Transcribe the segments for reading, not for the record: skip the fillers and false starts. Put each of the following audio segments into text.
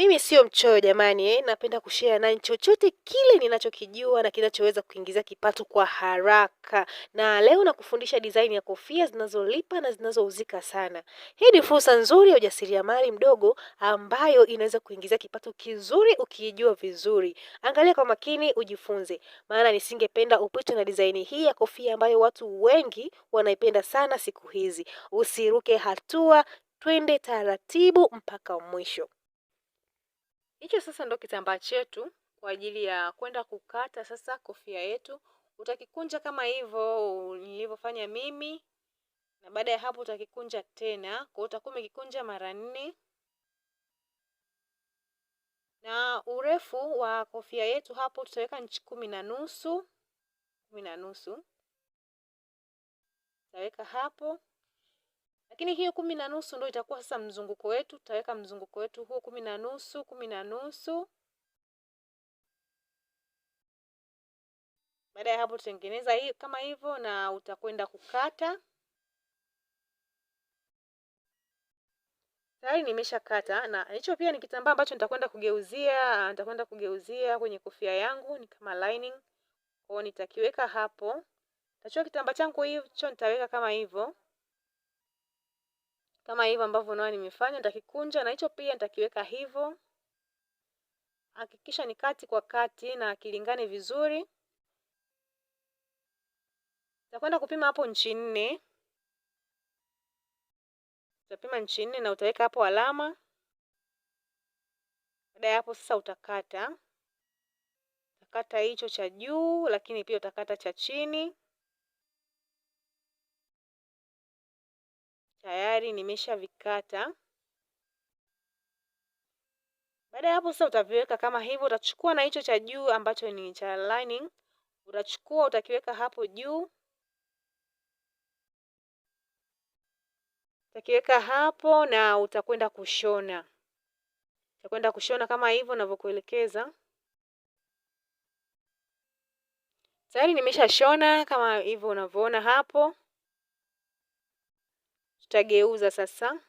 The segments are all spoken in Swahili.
Mimi sio mchoyo jamani, napenda kushare nanyi chochote kile ninachokijua na kinachoweza kuingizia kipato kwa haraka. Na leo nakufundisha design ya kofia zinazolipa na zinazouzika sana. Hii ni fursa nzuri ya ujasiriamali mdogo ambayo inaweza kuingizia kipato kizuri ukijua vizuri. Angalia kwa makini ujifunze. Maana nisingependa upitwe na design hii ya kofia ambayo watu wengi wanaipenda sana siku hizi. Usiruke hatua, twende taratibu mpaka mwisho. Hicho sasa ndo kitambaa chetu kwa ajili ya kwenda kukata sasa kofia yetu. Utakikunja kama hivyo nilivyofanya mimi, na baada ya hapo utakikunja tena. Kwa utakuwa umekikunja mara 4. Na urefu wa kofia yetu hapo tutaweka inchi 10 na nusu. Tutaweka hapo. Lakini hiyo 10 na nusu ndio itakuwa sasa mzunguko wetu. Tutaweka mzunguko wetu huo 10 na nusu. Baada ya hapo tutengeneza hii kama hivyo na utakwenda kukata. Tayari nimeshakata, na hicho pia ni kitambaa ambacho nitakwenda kugeuzia kwenye kofia yangu, ni kama lining. Kwa hiyo nitakiweka hapo. Nitachukua kitambaa changu hicho nitaweka kama hivyo. Kama hivyo ambavyo unaona nimefanya, nitakikunja na hicho pia nitakiweka hivyo. Hakikisha ni kati kwa kati na kilingane vizuri. Nitakwenda kupima hapo inchi 4. Utapima inchi 4 na utaweka hapo alama. Baada ya hapo sasa utakata. Utakata hicho cha juu, lakini pia utakata cha chini. Tayari nimeshavikata. Baada ya hapo sasa utaviweka kama hivyo. Utachukua na hicho cha juu ambacho ni cha lining. Utachukua utakiweka hapo juu. Utakiweka hapo na utakwenda kushona. Utakwenda kushona kama hivyo ninavyokuelekeza. Tayari nimeshashona kama hivyo unavyoona hapo. Tutageuza sasa.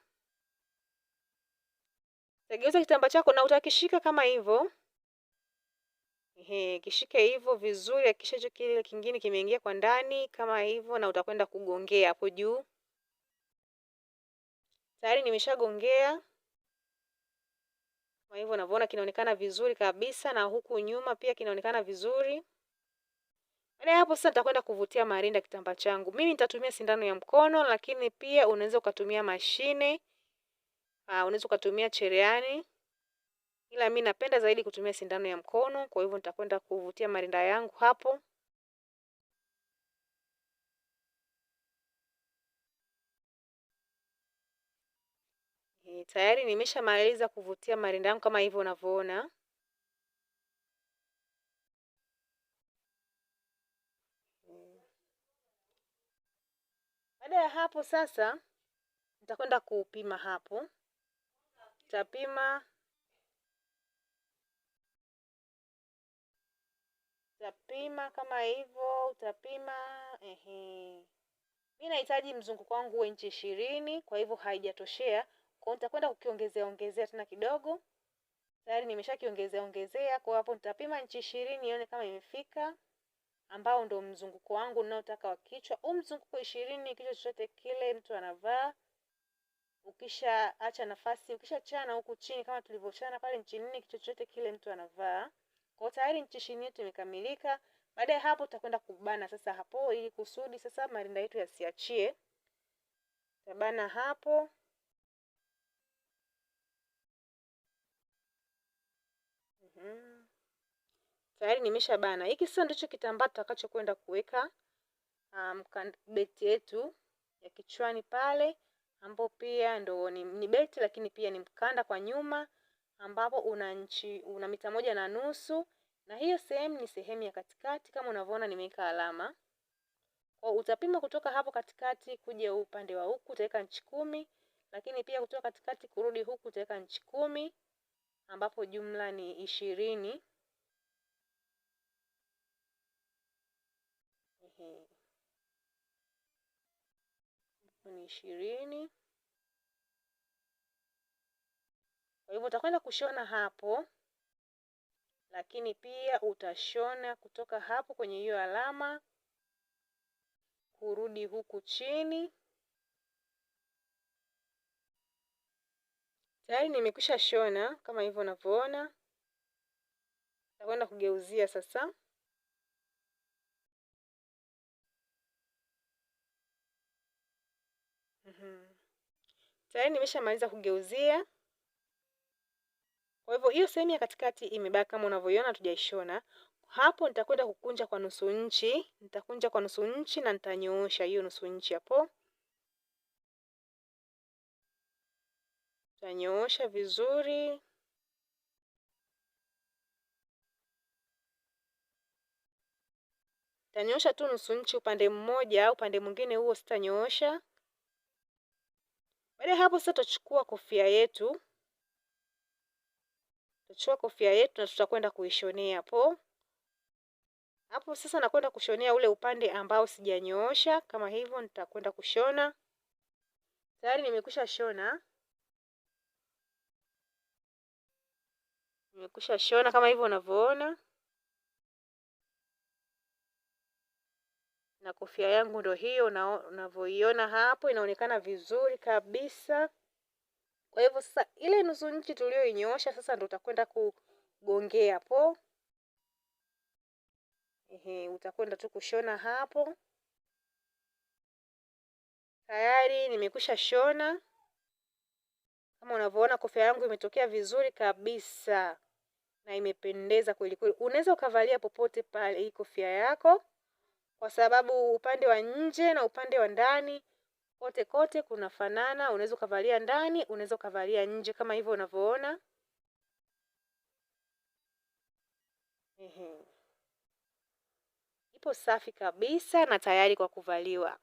Utageuza kitambaa chako na utakishika kama hivyo. Kishike hivyo vizuri, hakikisha hicho kile kingine kimeingia kwa ndani kama hivyo, na utakwenda kugongea hapo juu. Tayari nimeshagongea. Kwa hivyo unavyoona kinaonekana vizuri kabisa, na huku nyuma pia kinaonekana vizuri. Baada ya hapo sasa nitakwenda kuvutia marinda kitambaa changu. Mimi nitatumia sindano ya mkono, lakini pia unaweza ukatumia mashine. Unaweza ukatumia cherehani. Ila mimi napenda zaidi kutumia sindano ya mkono, kwa hivyo nitakwenda kuvutia marinda yangu hapo. Tayari nimeshamaliza kuvutia marinda yangu kama hivyo unavyoona. Baada ya hapo sasa nitakwenda kupima hapo. Utapima kama hivyo, utapima mimi nahitaji mzunguko wangu uwe inchi 20, kwa hivyo haijatoshea. Kwa hiyo nitakwenda kukiongezea tena kidogo. Tayari nimeshakiongezea, kwa hapo nitapima inchi 20 nione kama imefika, ambao ndo mzunguko wangu ninaotaka wa kichwa. Mzunguko 20 kichwa chochote kile mtu anavaa. Ukisha acha nafasi, ukishachana huku chini kama tulivyochana pale inchi 4, kichwa chochote kile mtu anavaa. Kwa tayari inchi 20 yetu imekamilika. Baada ya hapo tutakwenda kubana sasa hapo, ili kusudi sasa marinda yetu yasiachie. Tabana hapo. Tayari nimeshabana. Hiki sasa ndicho kitambaa tutakachokwenda kuweka beti yetu ya kichwani pale, ambapo pia ndo ni beti, lakini pia ni mkanda kwa nyuma, ambapo una mita 1.5, na hiyo sehemu ni sehemu ya katikati kama unavyoona nimeweka alama. Kwa utapima kutoka hapo katikati kuja upande wa huku utaweka inchi 10, lakini pia kutoka katikati kurudi huku utaweka inchi 10, ambapo jumla ni 20. Ni 20. Kwa hivyo utakwenda kushona hapo, lakini pia utashona kutoka hapo kwenye hiyo alama kurudi huku chini. Tayari nimekwisha shona kama hivyo unavyoona. Nitakwenda kugeuzia sasa. Tayari nimeshamaliza kugeuzia. Kwa hivyo hiyo sehemu ya katikati imebaki kama unavyoiona, hatujaishona. Hapo nitakwenda kukunja kwa nusu inchi, nitakunja kwa nusu inchi na nitanyoosha hiyo nusu inchi hapo. Nitanyoosha vizuri. Nitanyoosha tu nusu inchi upande mmoja, au upande mwingine huo sitanyoosha. Baada hapo sasa tutachukua kofia yetu. Tutachukua kofia yetu na tutakwenda kuishonea hapo. Hapo sasa nakwenda kushonea ule upande ambao sijanyoosha kama hivyo, nitakwenda kushona. Tayari nimekwisha shona. Nimekwisha shona kama hivyo unavyoona. Na kofia yangu ndio hiyo unavyoiona hapo, inaonekana vizuri kabisa. Kwa hivyo sasa ile nusu inchi tulioinyoosha sasa ndio utakwenda kugongea hapo. Utakwenda tu kushona hapo. Tayari nimekwisha shona. Kama unavyoona kofia yangu imetokea vizuri kabisa na imependeza kweli kweli. Unaweza ukavalia popote pale hii kofia yako, kwa sababu upande wa nje na upande wa ndani kote kote kunafanana. Unaweza ukavalia ndani, unaweza ukavalia nje kama hivyo unavyoona. Ipo safi kabisa na tayari kwa kuvaliwa.